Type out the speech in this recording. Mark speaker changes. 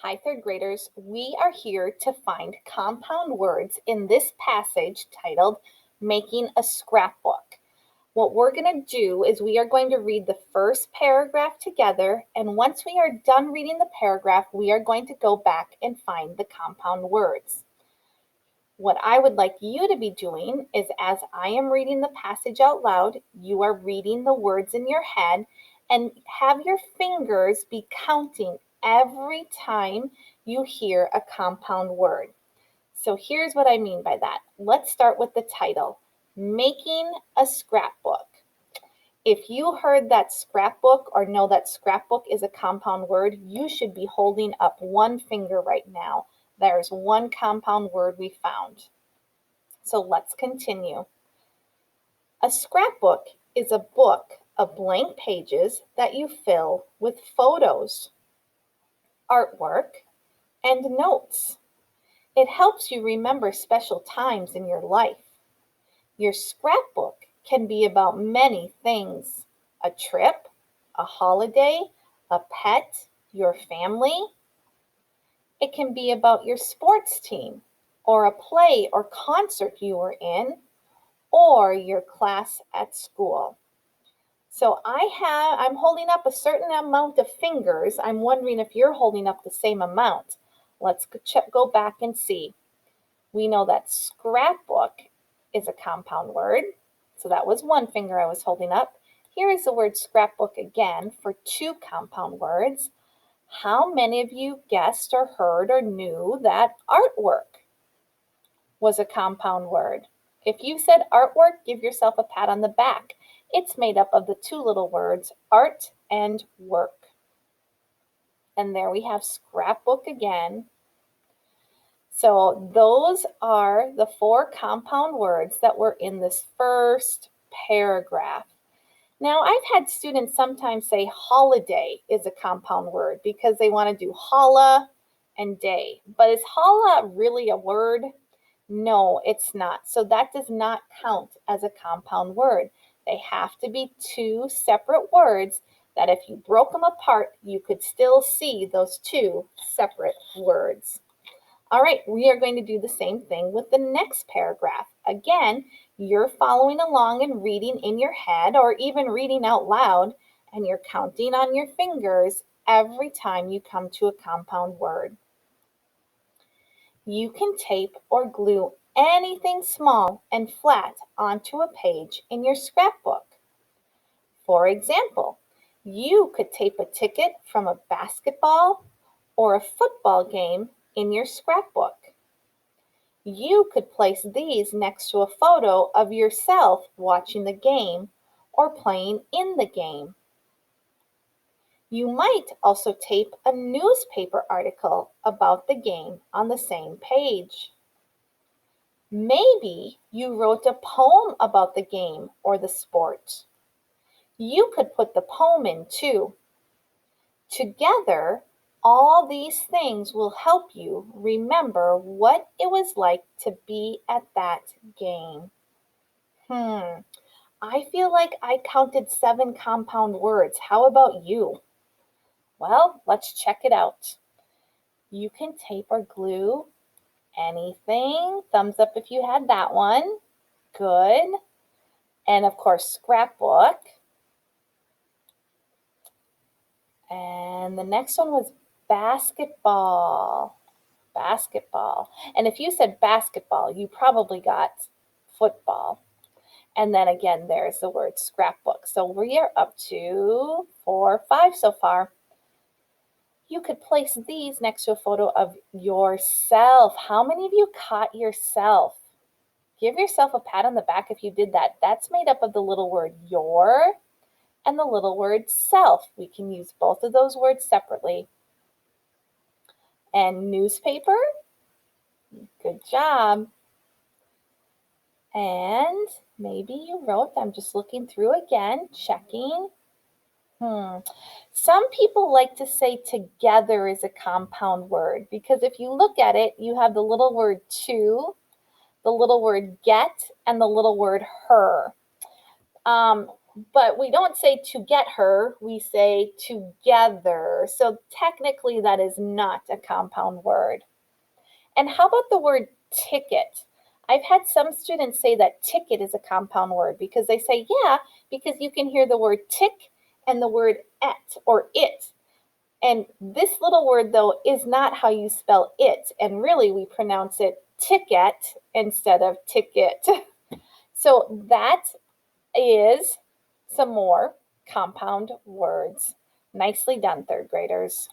Speaker 1: Hi, third graders. We are here to find compound words in this passage titled Making a Scrapbook. What we're going to do is we are going to read the first paragraph together, and once we are done reading the paragraph, we are going to go back and find the compound words. What I would like you to be doing is as I am reading the passage out loud, you are reading the words in your head and have your fingers be counting every time you hear a compound word. So here's what I mean by that. Let's start with the title, Making a Scrapbook. If you heard that scrapbook or know that scrapbook is a compound word, you should be holding up one finger right now. There's one compound word we found. So let's continue. A scrapbook is a book of blank pages that you fill with photos, artwork, and notes. It helps you remember special times in your life. Your scrapbook can be about many things: a trip, a holiday, a pet, your family. It can be about your sports team, or a play or concert you were in, or your class at school. So I'm holding up a certain amount of fingers. I'm wondering if you're holding up the same amount. Let's go back and see. We know that scrapbook is a compound word. So that was one finger I was holding up. Here is the word scrapbook again for two compound words. How many of you guessed or heard or knew that artwork was a compound word? If you said artwork, give yourself a pat on the back. It's made up of the two little words, art and work. And there we have scrapbook again. So those are the four compound words that were in this first paragraph. Now, I've had students sometimes say holiday is a compound word because they want to do holla and day. But is holla really a word? No, it's not. So that does not count as a compound word. They have to be two separate words that if you broke them apart, you could still see those two separate words. All right, we are going to do the same thing with the next paragraph. Again, you're following along and reading in your head or even reading out loud, and you're counting on your fingers every time you come to a compound word. You can tape or glue anything small and flat onto a page in your scrapbook. For example, you could tape a ticket from a basketball or a football game in your scrapbook. You could place these next to a photo of yourself watching the game or playing in the game. You might also tape a newspaper article about the game on the same page. Maybe you wrote a poem about the game or the sport. You could put the poem in too. Together, all these things will help you remember what it was like to be at that game. I feel like I counted 7 compound words. How about you? Well, let's check it out. You can tape or glue anything. Thumbs up if you had that one. Good. And of course, scrapbook. And the next one was basketball. Basketball. And if you said basketball, you probably got football. And then again, there's the word scrapbook. So we are up to 4 or 5 so far. You could place these next to a photo of yourself. How many of you caught yourself? Give yourself a pat on the back if you did that. That's made up of the little word your and the little word self. We can use both of those words separately. And newspaper, good job. And maybe you wrote, I'm just looking through again, checking. Some people like to say together is a compound word because if you look at it, you have the little word to, the little word get, and the little word her. but we don't say to get her, we say together. So technically that is not a compound word. And how about the word ticket? I've had some students say that ticket is a compound word because they say, yeah, because you can hear the word tick and the word et or it. And this little word, though, is not how you spell it. And really, we pronounce it ticket instead of ticket. So that is some more compound words. Nicely done, third graders.